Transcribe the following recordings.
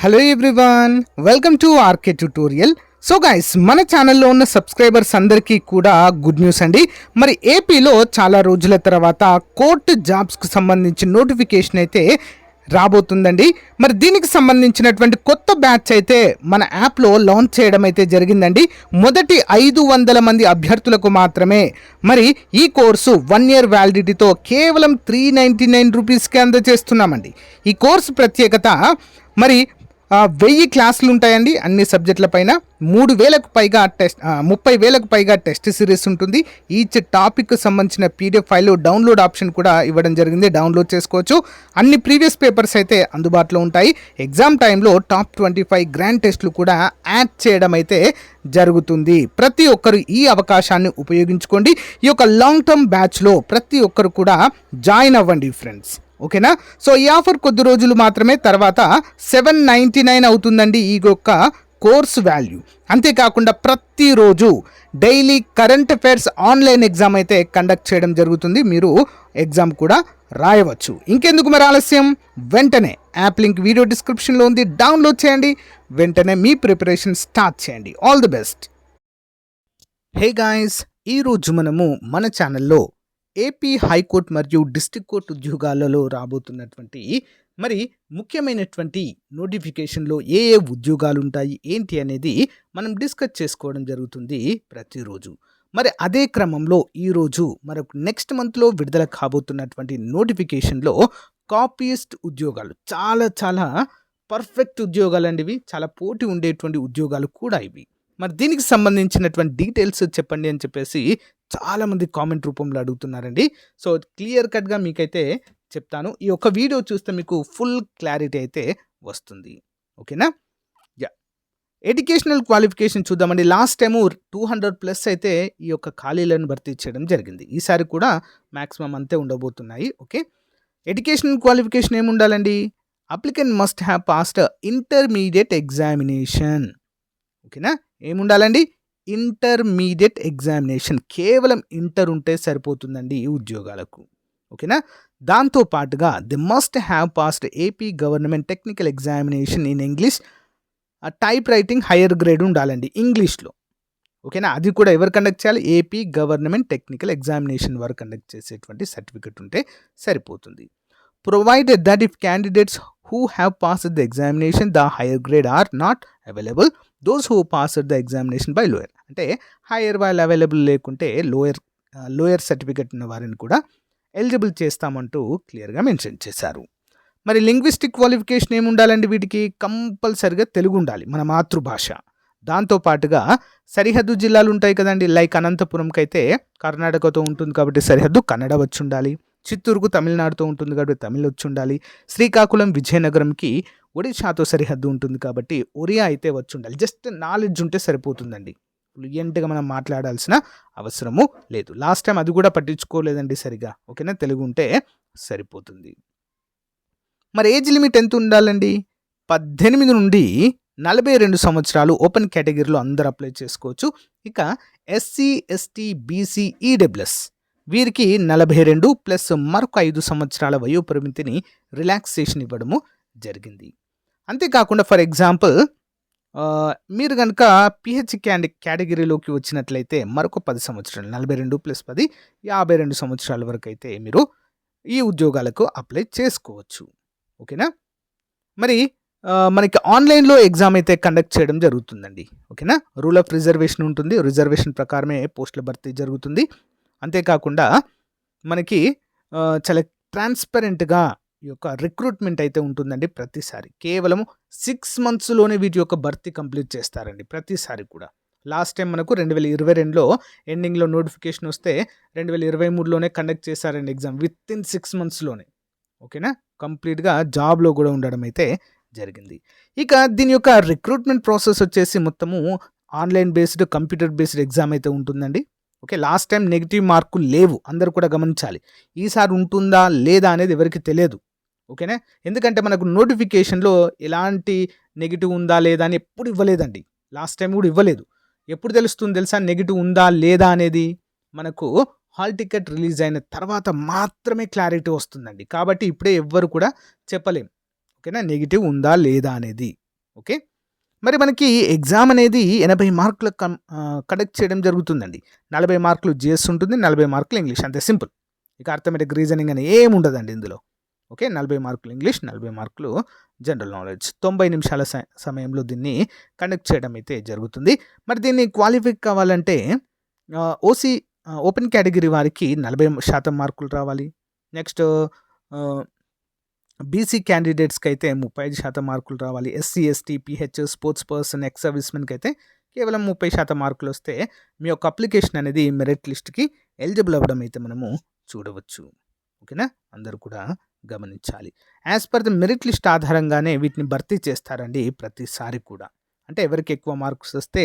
Hello everyone, welcome to RK tutorial. So guys, మన ఛానల్లో ఉన్న సబ్స్క్రైబర్స్ అందరికీ కూడా గుడ్ న్యూస్ అండి. మరి ఏపీలో చాలా రోజుల తర్వాత కోర్టు జాబ్స్కి సంబంధించిన నోటిఫికేషన్ అయితే రాబోతుందండి. మరి దీనికి సంబంధించినటువంటి కొత్త బ్యాచ్ అయితే మన యాప్లో లాంచ్ చేయడం అయితే జరిగిందండి. మొదటి 500 మంది అభ్యర్థులకు మాత్రమే మరి ఈ కోర్సు 1 year వ్యాలిడిటీతో కేవలం 399 రూపీస్కే అందజేస్తున్నామండి. ఈ కోర్సు ప్రత్యేకత మరి 1000 క్లాసులు ఉంటాయండి అన్ని సబ్జెక్టుల పైన. 3000కు పైగా 30,000కు పైగా టెస్ట్ సిరీస్ ఉంటుంది. ఈచ్ టాపిక్ సంబంధించిన పీడిఎఫ్ ఫైల్ డౌన్లోడ్ ఆప్షన్ కూడా ఇవ్వడం జరిగింది, డౌన్లోడ్ చేసుకోవచ్చు. అన్ని ప్రీవియస్ పేపర్స్ అయితే అందుబాటులో ఉంటాయి. ఎగ్జామ్ టైంలో టాప్ 25 గ్రాండ్ టెస్టులు కూడా యాడ్ చేయడం అయితే జరుగుతుంది. ప్రతి ఒక్కరు ఈ అవకాశాన్ని ఉపయోగించుకోండి. ఈ యొక్క లాంగ్ టర్మ్ బ్యాచ్లో ప్రతి ఒక్కరు కూడా జాయిన్ అవ్వండి ఫ్రెండ్స్, ఓకేనా. సో ఈ ఆఫర్ కొద్ది రోజులు మాత్రమే, తర్వాత 799 అవుతుందండి ఈ యొక్క కోర్స్ వాల్యూ. అంతేకాకుండా ప్రతిరోజు daily current affairs online exam అయితే కండక్ట్ చేయడం జరుగుతుంది. మీరు ఎగ్జామ్ కూడా రాయవచ్చు. ఇంకెందుకు మరి ఆలస్యం, వెంటనే యాప్ లింక్ వీడియో డిస్క్రిప్షన్లో ఉంది, డౌన్లోడ్ చేయండి. వెంటనే మీ ప్రిపరేషన్ స్టార్ట్ చేయండి. All the best. Hey guys, ఈరోజు మనము మన ఛానల్లో ఏపీ హైకోర్టు మరియు డిస్ట్రిక్ట్ కోర్టు ఉద్యోగాలలో రాబోతున్నటువంటి మరి ముఖ్యమైనటువంటి నోటిఫికేషన్లో ఏ ఏ ఉద్యోగాలు ఉంటాయి ఏంటి అనేది మనం డిస్కస్ చేసుకోవడం జరుగుతుంది ప్రతిరోజు. మరి అదే క్రమంలో ఈరోజు మనకు నెక్స్ట్ మంత్లో విడుదల కాబోతున్నటువంటి నోటిఫికేషన్లో కాపీయిస్ట్ ఉద్యోగాలు చాలా చాలా పర్ఫెక్ట్ ఉద్యోగాలు అండి. ఇవి చాలా పోటీ ఉండేటువంటి ఉద్యోగాలు కూడా ఇవి. మరి దీనికి సంబంధించినటువంటి డీటెయిల్స్ చెప్పండి అని చెప్పేసి చాలామంది కామెంట్ రూపంలో అడుగుతున్నారండి. సో క్లియర్ కట్గా మీకైతే చెప్తాను. ఈ యొక్క వీడియో చూస్తే మీకు ఫుల్ క్లారిటీ అయితే వస్తుంది, ఓకేనా. ఎడ్యుకేషనల్ క్వాలిఫికేషన్ చూద్దామండి. లాస్ట్ టైము 200+ అయితే ఈ యొక్క ఖాళీలను భర్తీ చేయడం జరిగింది. ఈసారి కూడా మ్యాక్సిమం అంతే ఉండబోతున్నాయి, ఓకే. ఎడ్యుకేషనల్ క్వాలిఫికేషన్ ఏమి ఉండాలండి? Applicant must have passed intermediate examination, ఓకేనా. ఏముండాలండి? Intermediate examination. కేవలం ఇంటర్ ఉంటే సరిపోతుందండి ఈ ఉద్యోగాలకు, ఓకేనా. దాంతో పాటుగా they must have passed AP government technical examination in English, type writing higher grade ఉండాలండి ఇంగ్లీష్లో, ఓకేనా. అది కూడా ఎవరు కండక్ట్ చేయాలి? ఏపీ గవర్నమెంట్ టెక్నికల్ ఎగ్జామినేషన్ వారు కండక్ట్ చేసేటువంటి సర్టిఫికెట్ ఉంటే సరిపోతుంది. Provided that if candidates who have passed the examination the higher grade are not available, those who passed the examination by lower, అంటే హైయర్ వాళ్ళు అవైలబుల్ లేకుంటే lower certificate ఉన్న వారిని కూడా ఎలిజిబుల్ చేస్తామంటూ క్లియర్గా మెన్షన్ చేశారు. మరి లింగ్విస్టిక్ క్వాలిఫికేషన్ ఏమి ఉండాలండి? వీటికి కంపల్సరిగా తెలుగు ఉండాలి, మన మాతృభాష. దాంతోపాటుగా సరిహద్దు జిల్లాలు ఉంటాయి కదండి, లైక్ అనంతపురంకి అయితే కర్ణాటకతో ఉంటుంది కాబట్టి సరిహద్దు కన్నడ వచ్చి ఉండాలి. చిత్తూరుకు తమిళనాడుతో ఉంటుంది కాబట్టి తమిళ్ వచ్చి ఉండాలి. శ్రీకాకుళం విజయనగరంకి ఒడిశాతో సరిహద్దు ఉంటుంది కాబట్టి ఒరియా అయితే వచ్చి ఉండాలి. జస్ట్ నాలెడ్జ్ ఉంటే సరిపోతుందండి, ఫ్లూయెంట్గా మనం మాట్లాడాల్సిన అవసరము లేదు. లాస్ట్ టైం అది కూడా పట్టించుకోలేదండి సరిగా, ఓకేనా. తెలుగు ఉంటే సరిపోతుంది. మరి ఏజ్ లిమిట్ ఎంత ఉండాలండి? 18 నుండి 42 సంవత్సరాలు ఓపెన్ కేటగిరీలో అందరూ అప్లై చేసుకోవచ్చు. ఇక ఎస్సీ, ఎస్టీ, బీసీ, ఈడబ్ల్యూఎస్ వీరికి 42 ప్లస్ మరొక 5 సంవత్సరాల వయోపరిమితిని రిలాక్సేషన్ ఇవ్వడము జరిగింది. అంతేకాకుండా ఫర్ ఎగ్జాంపుల్ మీరు కనుక పిహెచ్ కేటగిరీలోకి వచ్చినట్లయితే మరొక 10 సంవత్సరాలు, 42 ప్లస్ 10 52 సంవత్సరాల వరకు అయితే మీరు ఈ ఉద్యోగాలకు అప్లై చేసుకోవచ్చు, ఓకేనా. మరి మనకి ఆన్లైన్లో ఎగ్జామ్ అయితే కండక్ట్ చేయడం జరుగుతుందండి, ఓకేనా. రూల్ ఆఫ్ రిజర్వేషన్ ఉంటుంది, రిజర్వేషన్ ప్రకారమే పోస్టుల భర్తీ జరుగుతుంది. అంతేకాకుండా మనకి చాలా ట్రాన్స్పరెంట్గా ఈ యొక్క రిక్రూట్మెంట్ అయితే ఉంటుందండి ప్రతిసారి. కేవలం 6 monthsలోనే వీటి యొక్క భర్తీ కంప్లీట్ చేస్తారండి ప్రతిసారి కూడా. లాస్ట్ టైం మనకు 2022లో ఎండింగ్లో నోటిఫికేషన్ వస్తే 2023లోనే కండక్ట్ చేశారండి ఎగ్జామ్, విత్ ఇన్ 6 monthsలోనే, ఓకేనా. కంప్లీట్గా జాబ్లో కూడా ఉండడం అయితే జరిగింది. ఇక దీని యొక్క రిక్రూట్మెంట్ ప్రాసెస్ వచ్చేసి మొత్తము online based computer based exam అయితే ఉంటుందండి, ఓకే. లాస్ట్ టైం నెగిటివ్ మార్కులు లేవు, అందరూ కూడా గమనించాలి. ఈసారి ఉంటుందా లేదా అనేది ఎవరికి తెలియదు, ఓకేనా. ఎందుకంటే మనకు నోటిఫికేషన్లో ఎలాంటి నెగిటివ్ ఉందా లేదా అని ఎప్పుడు ఇవ్వలేదండి, లాస్ట్ టైం కూడా ఇవ్వలేదు. ఎప్పుడు తెలుస్తుంది తెలుసా నెగిటివ్ ఉందా లేదా అనేది? మనకు హాల్ టికెట్ రిలీజ్ అయిన తర్వాత మాత్రమే క్లారిటీ వస్తుందండి. కాబట్టి ఇప్పుడే ఎవ్వరు కూడా చెప్పలేం, ఓకేనా, నెగిటివ్ ఉందా లేదా అనేది. ఓకే. మరి మనకి ఎగ్జామ్ అనేది 80 మార్కులు కండక్ట్ చేయడం జరుగుతుందండి. 40 మార్కులు జీఎస్ ఉంటుంది. 40 మార్కులు ఇంగ్లీష్ అంతే సింపుల్. ఇక అర్థమెటిక్ రీజనింగ్ అని ఏముండదండి ఇందులో. ఓకే. 40 మార్కులు ఇంగ్లీష్, 40 మార్కులు జనరల్ నాలెడ్జ్. 90 నిమిషాల సమయంలో దీన్ని కండక్ట్ చేయడం అయితే జరుగుతుంది. మరి దీన్ని క్వాలిఫై కావాలంటే ఓసీ ఓపెన్ కేటగిరీ వారికి 40% మార్కులు రావాలి. నెక్స్ట్ బీసీ క్యాండిడేట్స్కి అయితే 35% మార్కులు రావాలి. SC, ST, PH, sports person, ex సర్వీస్మెన్కి అయితే కేవలం 30% మార్కులు వస్తే మీ యొక్క అప్లికేషన్ అనేది మెరిట్ లిస్ట్కి ఎలిజిబుల్ అవ్వడం అయితే మనము చూడవచ్చు. ఓకేనా, అందరూ కూడా గమనించాలి. As per the merit list ఆధారంగానే వీటిని భర్తీ చేస్తారండి ప్రతిసారి కూడా. అంటే ఎవరికి ఎక్కువ మార్క్స్ వస్తే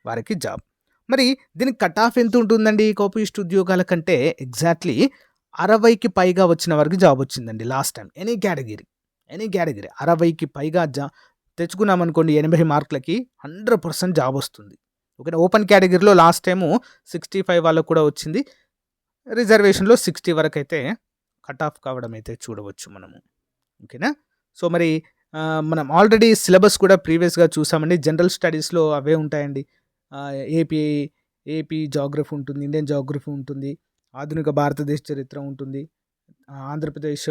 వారికి జాబ్. మరి దీనికి కట్ ఆఫ్ ఎంత ఉంటుందండి కాపీస్ట్ ఉద్యోగాల కంటే? ఎగ్జాక్ట్లీ 60కి పైగా వచ్చిన వారికి జాబ్ వచ్చిందండి లాస్ట్ టైం. ఎనీ కేటగిరీ 60కి పైగా తెచ్చుకున్నామనుకోండి 80 మార్కులకి 100% జాబ్ వస్తుంది. ఓకేనా. ఓపెన్ కేటగిరీలో లాస్ట్ టైము 65 వాళ్ళకు కూడా వచ్చింది. రిజర్వేషన్లో 60 వరకు అయితే కట్ ఆఫ్ కావడం అయితే చూడవచ్చు మనము. ఓకేనా. సో మరి మనం ఆల్రెడీ సిలబస్ కూడా ప్రీవియస్గా చూసామండి. జనరల్ స్టడీస్లో అవే ఉంటాయండి. ఏపీ జాగ్రఫీ ఉంటుంది, ఇండియన్ జాగ్రఫీ ఉంటుంది, ఆధునిక భారతదేశ చరిత్ర ఉంటుంది, ఆంధ్రప్రదేశ్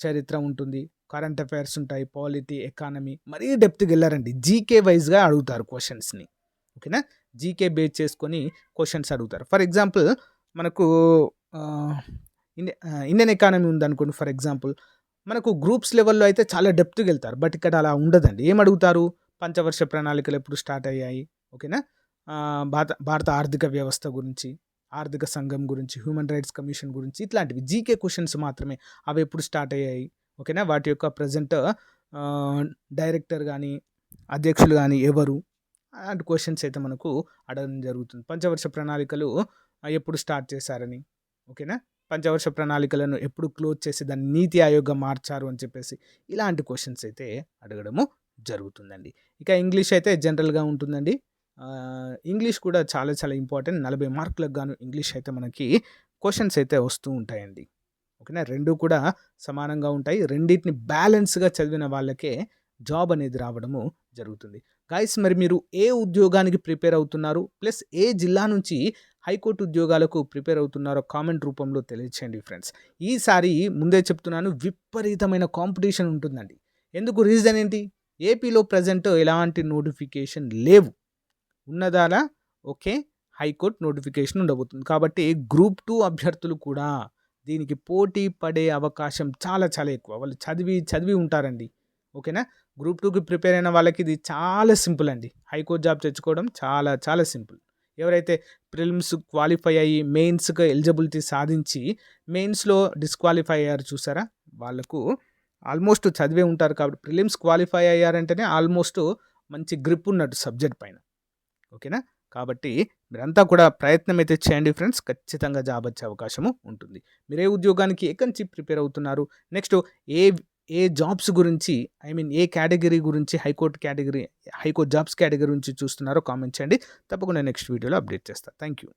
చరిత్ర ఉంటుంది, కరెంట్ అఫైర్స్ ఉంటాయి, పాలిటీ, ఎకానమీ. మరీ డెప్త్కి వెళ్ళారండి. జీకే వైజ్గా అడుగుతారు క్వశ్చన్స్ని. ఓకేనా. జీకే బేస్ చేసుకొని క్వశ్చన్స్ అడుగుతారు. ఫర్ ఎగ్జాంపుల్ మనకు ఇండియన్ ఎకానమీ ఉందనుకోండి. ఫర్ ఎగ్జాంపుల్ మనకు గ్రూప్స్ లెవెల్లో అయితే చాలా డెప్త్కి వెళ్తారు. బట్ ఇక్కడ అలా ఉండదండి. ఏం అడుగుతారు? పంచవర్ష ప్రణాళికలు ఎప్పుడు స్టార్ట్ అయ్యాయి, ఓకేనా, భారత ఆర్థిక వ్యవస్థ గురించి, ఆర్థిక సంఘం గురించి, హ్యూమన్ రైట్స్ కమిషన్ గురించి, ఇట్లాంటివి జీకే క్వశ్చన్స్ మాత్రమే. అవి ఎప్పుడు స్టార్ట్ అయ్యాయి, ఓకేనా, వాటి యొక్క ప్రజెంట్ డైరెక్టర్ కానీ అధ్యక్షులు కానీ ఎవరు, అలాంటి క్వశ్చన్స్ అయితే మనకు అడగడం జరుగుతుంది. పంచవర్ష ప్రణాళికలు ఎప్పుడు స్టార్ట్ చేశారని, ఓకేనా, పంచవర్ష ప్రణాళికలను ఎప్పుడు క్లోజ్ చేసి దాన్ని నీతి ఆయోగ్గా మార్చారు అని చెప్పేసి ఇలాంటి క్వశ్చన్స్ అయితే అడగడము జరుగుతుందండి. ఇక ఇంగ్లీష్ అయితే జనరల్గా ఉంటుందండి. ఇంగ్లీష్ కూడా చాలా చాలా ఇంపార్టెంట్. 40 మార్కులకు గాను ఇంగ్లీష్ అయితే మనకి క్వశ్చన్స్ అయితే వస్తూ ఉంటాయండి. ఓకేనా. రెండు కూడా సమానంగా ఉంటాయి. రెండింటిని బ్యాలెన్స్గా చదివిన వాళ్ళకే జాబ్ అనేది రావడము జరుగుతుంది. గైస్, మరి మీరు ఏ ఉద్యోగానికి ప్రిపేర్ అవుతున్నారు, ప్లస్ ఏ జిల్లా నుంచి హైకోర్టు ఉద్యోగాలకు ప్రిపేర్ అవుతున్నారో కామెంట్ రూపంలో తెలియచేయండి ఫ్రెండ్స్. ఈసారి ముందే చెప్తున్నాను, విపరీతమైన కాంపిటీషన్ ఉంటుందండి. ఎందుకు? రీజన్ ఏంటి? ఏపీలో ప్రజెంట్ ఎలాంటి నోటిఫికేషన్ లేవు. ఉన్నదాలా ఓకే, హైకోర్టు నోటిఫికేషన్ ఉండబోతుంది. కాబట్టి గ్రూప్ 2 అభ్యర్థులు కూడా దీనికి పోటీ పడే అవకాశం చాలా చాలా ఎక్కువ. వాళ్ళు చదివి ఉంటారండి. ఓకేనా. గ్రూప్ 2కి ప్రిపేర్ అయిన వాళ్ళకి ఇది చాలా సింపుల్ అండి. హైకోర్టు జాబ్ తెచ్చుకోవడం చాలా చాలా సింపుల్. ఎవరైతే ప్రిలిమ్స్ క్వాలిఫై అయ్యి మెయిన్స్కి ఎలిజిబిలిటీ సాధించి మెయిన్స్లో డిస్క్వాలిఫై అయ్యారు చూసారా, వాళ్ళకు ఆల్మోస్ట్ చదివే ఉంటారు. కాబట్టి ప్రిలిమ్స్ క్వాలిఫై అయ్యారంటేనే ఆల్మోస్ట్ మంచి గ్రిప్ ఉన్నట్టు సబ్జెక్ట్ పైన. ఓకేనా. కాబట్టి మీరంతా కూడా ప్రయత్నం అయితే చేయండి ఫ్రెండ్స్. ఖచ్చితంగా జాబ్ వచ్చే అవకాశము ఉంటుంది. మీరు ఏ ఉద్యోగానికి ఎక్కడి నుంచి ప్రిపేర్ అవుతున్నారు, నెక్స్ట్ ఏ జాబ్స్ గురించి, ఏ కేటగిరీ గురించి, హైకోర్టు జాబ్స్ కేటగిరీ గురించి చూస్తున్నారో కామెంట్ చేయండి. తప్పకుండా నెక్స్ట్ వీడియోలో అప్డేట్ చేస్తాను. Thank you.